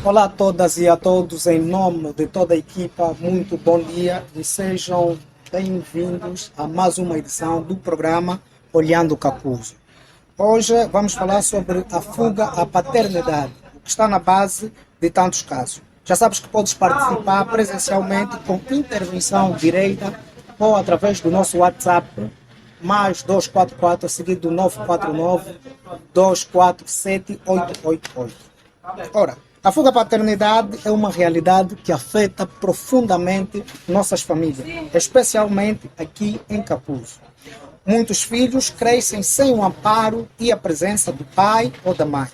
Olá a todas e a todos, em nome de toda a equipa, muito bom dia e sejam bem-vindos a mais uma edição do programa Olhando o Cacuzo. Hoje vamos falar sobre a fuga à paternidade, o que está na base de tantos casos. Já sabes que podes participar presencialmente com intervenção direita ou através do nosso WhatsApp, mais 244, seguido do 949 247 888. Ora, a fuga à paternidade é uma realidade que afeta profundamente nossas famílias, especialmente aqui em Capuzo. Muitos filhos crescem sem o amparo e a presença do pai ou da mãe,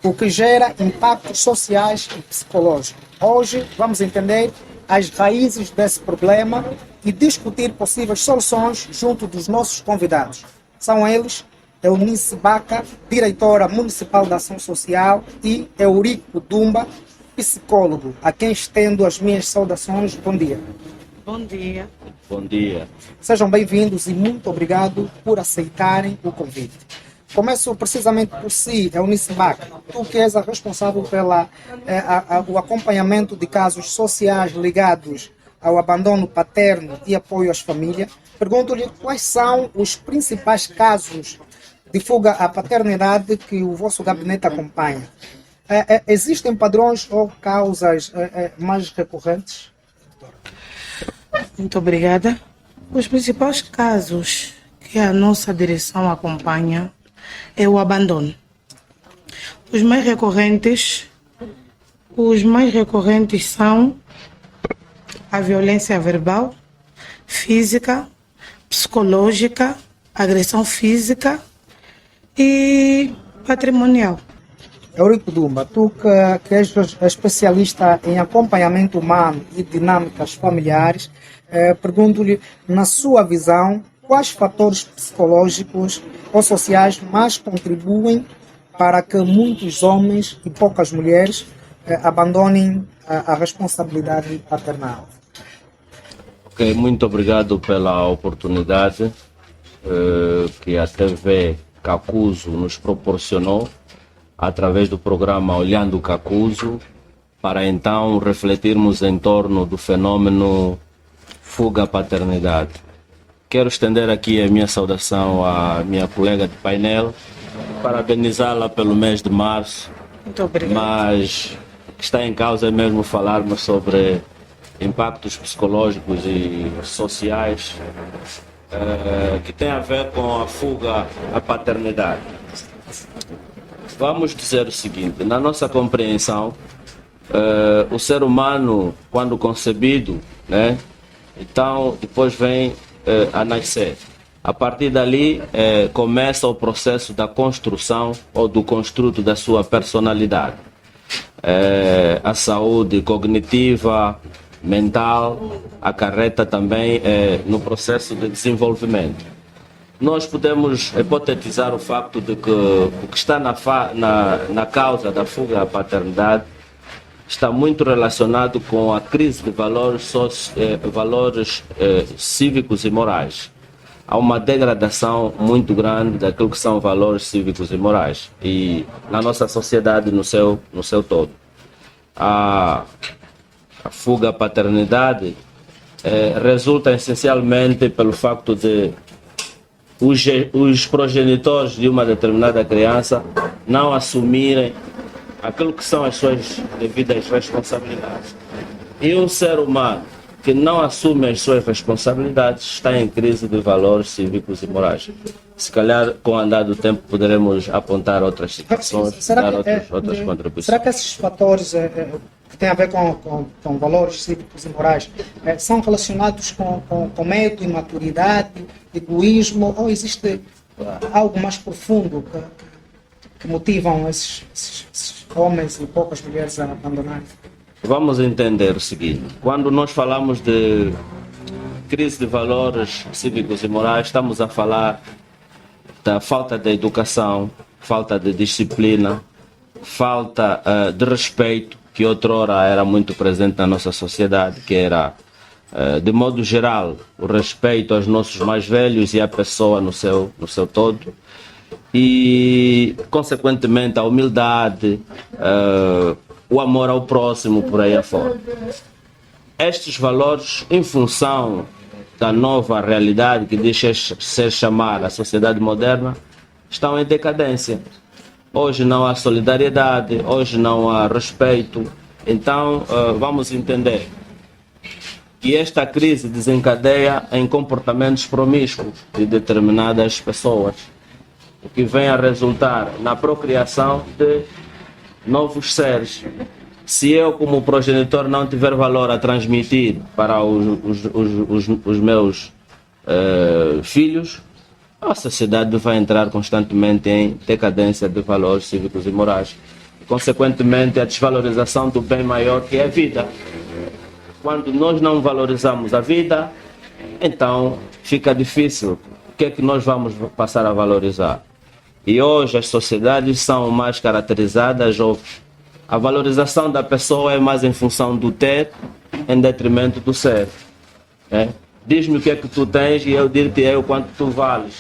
o que gera impactos sociais e psicológicos. Hoje vamos entender as raízes desse problema e discutir possíveis soluções junto dos nossos convidados. São eles Eunice Baca, diretora municipal da Ação Social, e Eurico Dumba, psicólogo, a quem estendo as minhas saudações. Bom dia. Bom dia. Bom dia. Sejam bem-vindos e muito obrigado por aceitarem o convite. Começo precisamente por si, Eunice Baca, tu que és a responsável pelo acompanhamento de casos sociais ligados ao abandono paterno e apoio às famílias. Pergunto-lhe quais são os principais casos de fuga à paternidade que o vosso gabinete acompanha. Existem padrões ou causas mais recorrentes? Muito obrigada. Os principais casos que a nossa direção acompanha é o abandono. Os mais recorrentes são a violência verbal, física, psicológica, agressão física e patrimonial. Eurico Dumba, tu que és especialista em acompanhamento humano e dinâmicas familiares, pergunto-lhe, na sua visão, quais fatores psicológicos ou sociais mais contribuem para que muitos homens e poucas mulheres abandonem a responsabilidade paternal? Ok, muito obrigado pela oportunidade que a TV Cacuzo nos proporcionou através do programa Olhando o Cacuzo, para então refletirmos em torno do fenômeno fuga à paternidade. Quero estender aqui a minha saudação à minha colega de painel, parabenizá-la pelo mês de março. Muito obrigada. Mas o que está em causa é mesmo falarmos sobre impactos psicológicos e sociais que tem a ver com a fuga à paternidade. Vamos dizer o seguinte: na nossa compreensão, o ser humano, quando concebido, né, então depois vem a nascer. A partir dali começa o processo da construção ou do construto da sua personalidade. A saúde cognitiva, mental, acarreta também no processo de desenvolvimento. Nós podemos hipotetizar o facto de que o que está na causa da fuga à paternidade está muito relacionado com a crise de valores cívicos e morais. Há uma degradação muito grande daquilo que são valores cívicos e morais, e na nossa sociedade no seu todo. A fuga à paternidade resulta essencialmente pelo facto de os progenitores de uma determinada criança não assumirem aquilo que são as suas devidas responsabilidades. E um ser humano que não assume as suas responsabilidades está em crise de valores cívicos e morais. Se calhar, com o andar do tempo, poderemos apontar outras situações, dar outras contribuições. Será que esses fatores que têm a ver com valores cívicos e morais são relacionados com medo, imaturidade, egoísmo, ou existe algo mais profundo que motivam esses homens e poucas mulheres a abandonarem? Vamos entender o seguinte: quando nós falamos de crise de valores cívicos e morais, estamos a falar da falta de educação, falta de disciplina, falta de respeito, que outrora era muito presente na nossa sociedade, que era, de modo geral, o respeito aos nossos mais velhos e à pessoa no seu todo. E, consequentemente, a humildade, o amor ao próximo, por aí afora. Estes valores, em função da nova realidade que diz ser chamada a sociedade moderna, estão em decadência. Hoje não há solidariedade, hoje não há respeito. Então, vamos entender que esta crise desencadeia em comportamentos promíscuos de determinadas pessoas, o que vem a resultar na procriação de novos seres. Se eu, como progenitor, não tiver valor a transmitir para os meus filhos, a sociedade vai entrar constantemente em decadência de valores cívicos e morais. E, consequentemente, a desvalorização do bem maior que é a vida. Quando nós não valorizamos a vida, então fica difícil. O que é que nós vamos passar a valorizar? E hoje as sociedades são mais caracterizadas, ou a valorização da pessoa é mais em função do ter, em detrimento do ser. Diz-me o que é que tu tens e eu dir-te o quanto tu vales.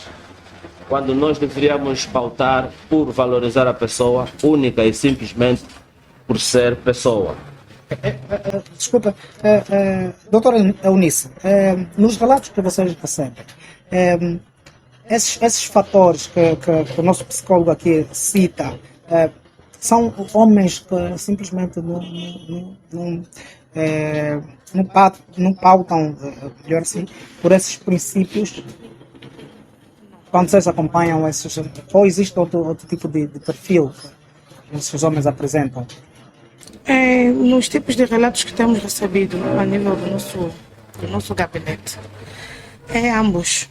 Quando nós deveríamos pautar por valorizar a pessoa única e simplesmente por ser pessoa. Desculpa, doutora Eunice, nos relatos que vocês recebem, esses fatores que o nosso psicólogo aqui cita, são homens que simplesmente não pautam, melhor assim, por esses princípios quando vocês acompanham esses, ou existe outro tipo de perfil que esses homens apresentam? Nos tipos de relatos que temos recebido a nível do nosso gabinete, ambos.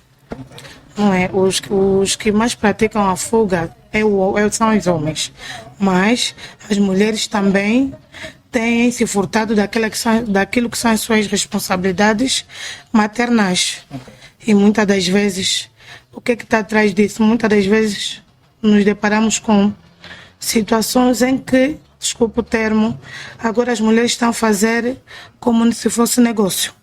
Não é? Os que mais praticam a fuga são os homens, mas as mulheres também têm se furtado daquilo que são as suas responsabilidades maternais. E muitas das vezes, o que está atrás disso? Muitas das vezes nos deparamos com situações em que, desculpa o termo, agora as mulheres estão a fazer como se fosse negócio.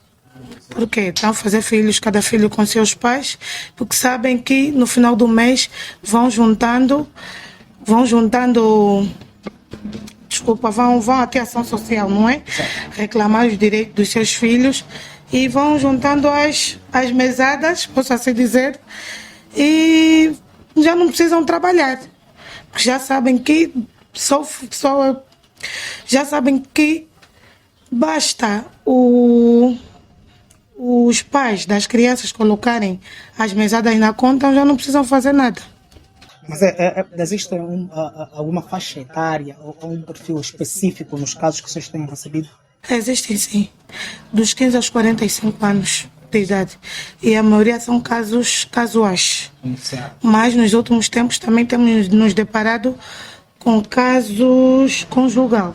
Por quê? Estão a fazer filhos, cada filho com seus pais, porque sabem que no final do mês vão juntando, vão até a ação social, não é? Reclamar os direitos dos seus filhos e vão juntando as mesadas, posso assim dizer, e já não precisam trabalhar, porque já sabem que já sabem que basta os pais das crianças colocarem as mesadas na conta, já não precisam fazer nada. Mas existe alguma faixa etária ou um perfil específico nos casos que vocês têm recebido? Existem sim, dos 15 aos 45 anos de idade, e a maioria são casos casuais. Mas nos últimos tempos também temos nos deparado com casos conjugal.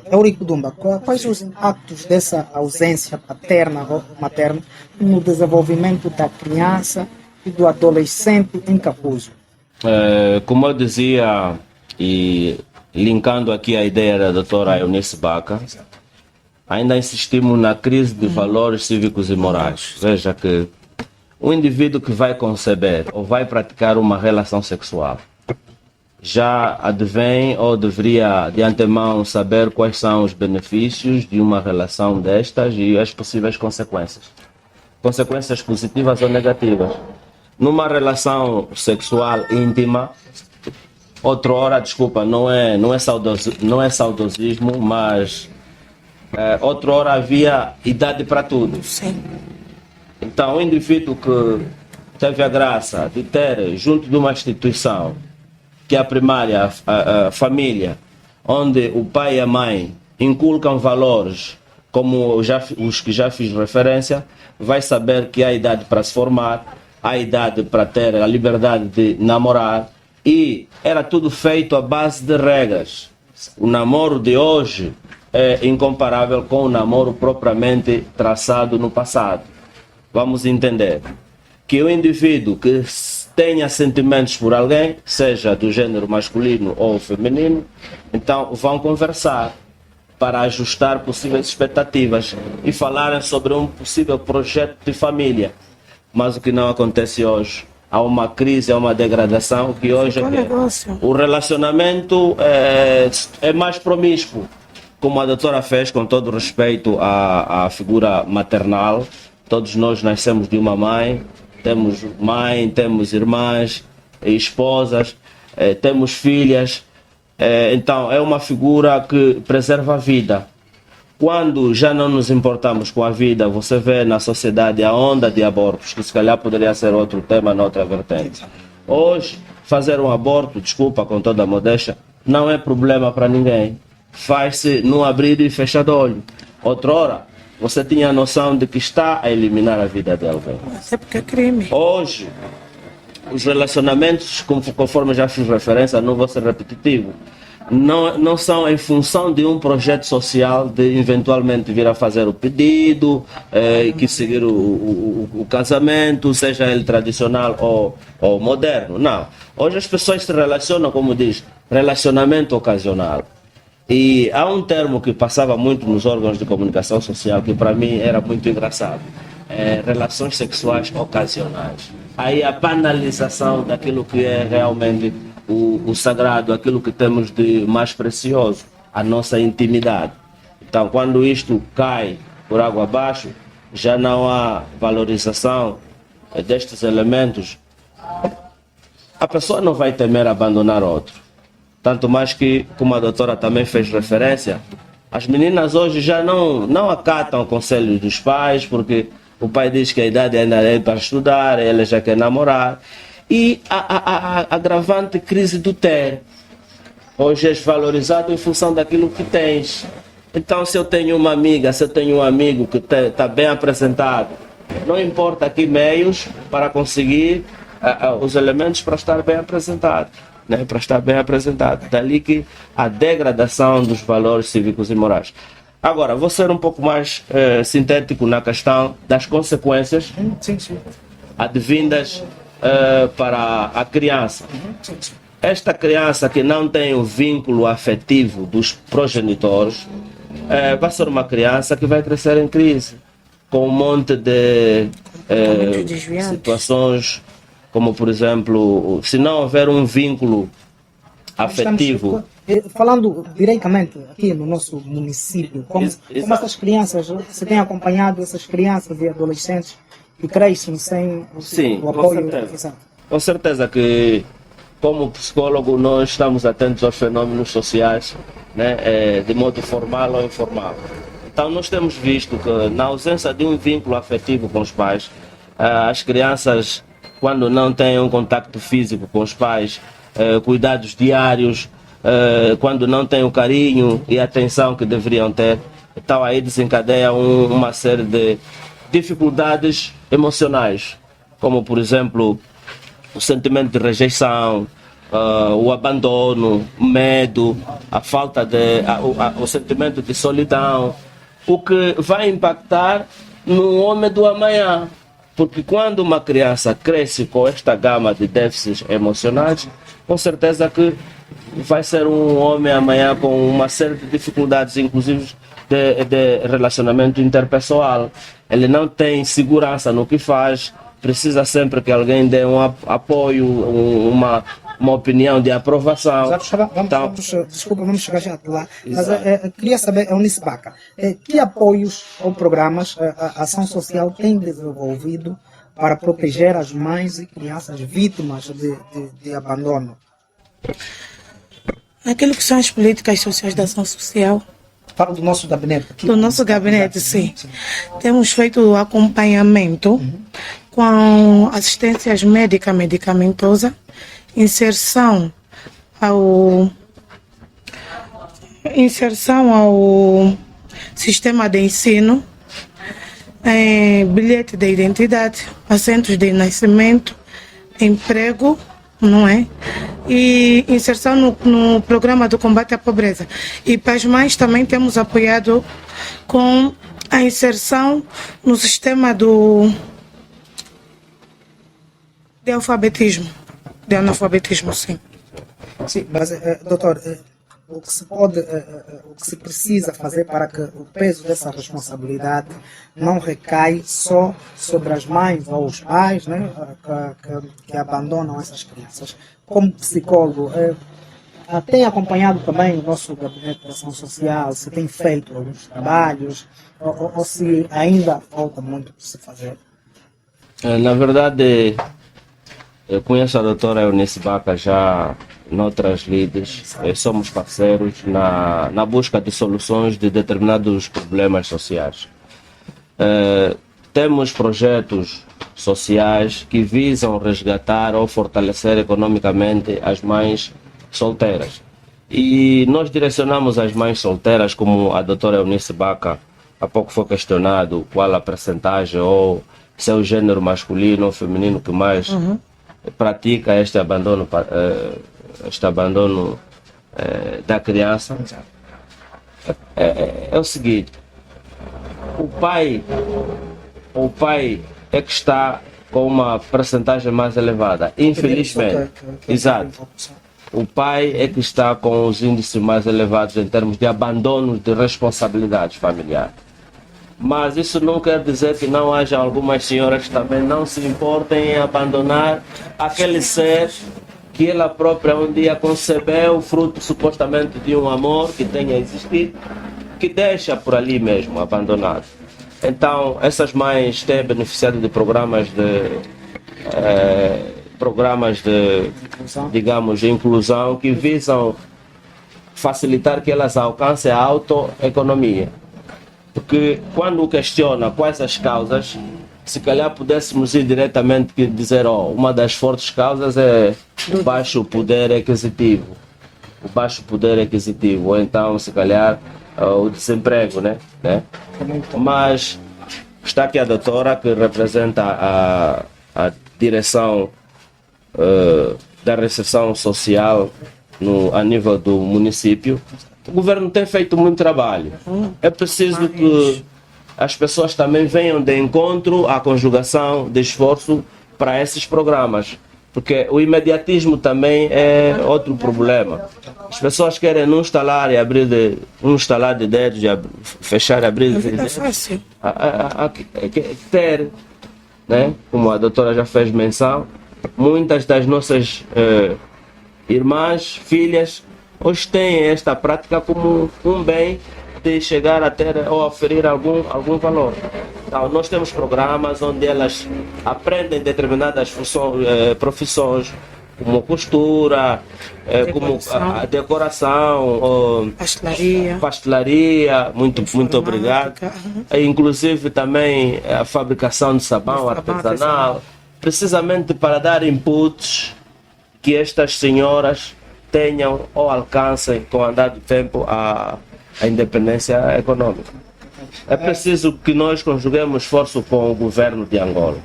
Eurico Dumba, quais os impactos dessa ausência paterna ou materna no desenvolvimento da criança e do adolescente em Capuzo? Como eu dizia, e linkando aqui a ideia da doutora Eunice Baca, ainda insistimos na crise de valores cívicos e morais. Veja que o indivíduo que vai conceber ou vai praticar uma relação sexual já advém ou deveria de antemão saber quais são os benefícios de uma relação destas e as possíveis consequências. Consequências positivas ou negativas. Numa relação sexual íntima, outrora, desculpa, não é saudosismo, mas outrora havia idade para tudo. Sim. Então, o indivíduo que teve a graça de ter, junto de uma instituição, que é a primária, a família, onde o pai e a mãe inculcam valores, como os que já fiz referência, vai saber que há idade para se formar, há idade para ter a liberdade de namorar, e era tudo feito à base de regras. O namoro de hoje é incomparável com o namoro propriamente traçado no passado. Vamos entender que o indivíduo que tenha sentimentos por alguém, seja do gênero masculino ou feminino, então vão conversar para ajustar possíveis expectativas e falarem sobre um possível projeto de família. Mas o que não acontece hoje há uma crise, há uma degradação que hoje Bom negócio. o relacionamento é mais promíscuo. Como a doutora fez, com todo respeito à figura maternal, todos nós nascemos de uma mãe, temos irmãs, esposas, temos filhas, então é uma figura que preserva a vida. Quando já não nos importamos com a vida, você vê na sociedade a onda de abortos, que se calhar poderia ser outro tema, noutra vertente. Hoje, fazer um aborto, desculpa, com toda a modéstia, não é problema para ninguém. Faz-se no abrir e fechar de olho. Outrora, você tinha a noção de que está a eliminar a vida de alguém. É porque é crime. Hoje, os relacionamentos, conforme já fiz referência, não vou ser repetitivo, não são em função de um projeto social de eventualmente vir a fazer o pedido, que seguir o casamento, seja ele tradicional ou moderno. Não. Hoje as pessoas se relacionam, como diz, relacionamento ocasional. E há um termo que passava muito nos órgãos de comunicação social que para mim era muito engraçado. Relações sexuais ocasionais. Aí a banalização daquilo que é realmente o sagrado, aquilo que temos de mais precioso, a nossa intimidade. Então, quando isto cai por água abaixo, já não há valorização destes elementos, a pessoa não vai temer abandonar outro. Tanto mais que, como a doutora também fez referência, as meninas hoje já não acatam conselhos dos pais, porque o pai diz que a idade ainda é para estudar, ela já quer namorar. E a agravante crise do ter. Hoje és valorizado em função daquilo que tens. Então, se eu tenho uma amiga, se eu tenho um amigo que está bem apresentado, não importa aqui meios para conseguir os elementos para estar bem apresentado. Né? Para estar bem apresentado. Dali que a degradação dos valores cívicos e morais. Agora, vou ser um pouco mais sintético na questão das consequências advindas para a criança. Esta criança que não tem o vínculo afetivo dos progenitores vai ser uma criança que vai crescer em crise, com um monte de situações, como por exemplo, se não houver um vínculo afetivo. Falando diretamente aqui no nosso município, como essas crianças, você tem acompanhado essas crianças e adolescentes que crescem sem o apoio? Com certeza que, como psicólogo, nós estamos atentos aos fenômenos sociais, né, de modo formal ou informal. Então, nós temos visto que, na ausência de um vínculo afetivo com os pais, as crianças, quando não têm um contacto físico com os pais, cuidados diários, quando não têm o carinho e a atenção que deveriam ter, então aí desencadeia uma série de dificuldades emocionais, como por exemplo o sentimento de rejeição, o abandono, o medo, a falta de, o sentimento de solidão, o que vai impactar no homem do amanhã. Porque quando uma criança cresce com esta gama de déficits emocionais, com certeza que vai ser um homem amanhã com uma série de dificuldades, inclusive de relacionamento interpessoal. Ele não tem segurança no que faz, precisa sempre que alguém dê um apoio, uma opinião de aprovação. Vamos chegar já lá. Mas queria saber, Eunice Baca, que apoios ou programas a ação social tem desenvolvido para proteger as mães e crianças vítimas de abandono? Aquilo que são as políticas sociais da ação social. Falo do nosso gabinete. Do nosso gabinete, sim. Temos feito acompanhamento com assistências médica medicamentosa, inserção ao sistema de ensino, bilhete de identidade, assentos de nascimento, emprego, não é? E inserção no programa do combate à pobreza. E para as mães também temos apoiado com a inserção no sistema de analfabetismo, sim. Sim, mas, doutor, o que se pode, o que se precisa fazer para que o peso dessa responsabilidade não recai só sobre as mães ou os pais, né, que abandonam essas crianças. Como psicólogo, tem acompanhado também o nosso gabinete de ação social, se tem feito alguns trabalhos, ou se ainda falta muito por se fazer. Na verdade, eu conheço a doutora Eunice Baca já noutras lides, somos parceiros na busca de soluções de determinados problemas sociais. Temos projetos sociais que visam resgatar ou fortalecer economicamente as mães solteiras. E nós direcionamos as mães solteiras, como a doutora Eunice Baca há pouco foi questionado qual a percentagem ou se é o gênero masculino ou feminino que mais pratica este abandono da criança. É o seguinte, o pai é que está com uma percentagem mais elevada, infelizmente. Exato. O pai é que está com os índices mais elevados em termos de abandono de responsabilidades familiares. Mas isso não quer dizer que não haja algumas senhoras que também não se importem em abandonar aquele ser que ela própria um dia concebeu, fruto supostamente de um amor que tenha existido, que deixa por ali mesmo, abandonado. Então, essas mães têm beneficiado de programas digamos, de inclusão que visam facilitar que elas alcancem a autoeconomia. Porque quando questiona quais as causas, se calhar pudéssemos ir diretamente dizer, uma das fortes causas é o baixo poder aquisitivo. O baixo poder aquisitivo, ou então, se calhar, o desemprego, né? Mas está aqui a doutora que representa a direção da recepção social a nível do município. O governo tem feito muito trabalho. É preciso que as pessoas também venham de encontro à conjugação de esforço para esses programas. Porque o imediatismo também é outro problema. As pessoas querem num estalar e abrir um estalar de dedos, fechar e abrir de dedos. É fácil. Ter, né? Como a doutora já fez menção, muitas das nossas irmãs, filhas, hoje têm esta prática como um bem de chegar a ter ou oferir algum valor. Então, nós temos programas onde elas aprendem determinadas profissões, como costura, como a decoração, pastelaria, muito obrigado. Inclusive também a fabricação de sabão artesanal, precisamente para dar inputs que estas senhoras tenham ou alcancem, com o andar do tempo, a independência econômica. É preciso que nós conjuguemos esforço com o governo de Angola.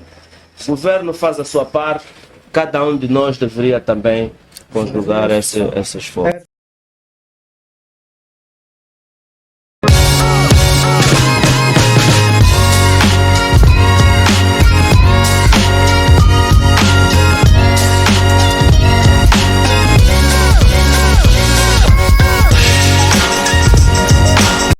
O governo faz a sua parte, cada um de nós deveria também conjugar esse esforço.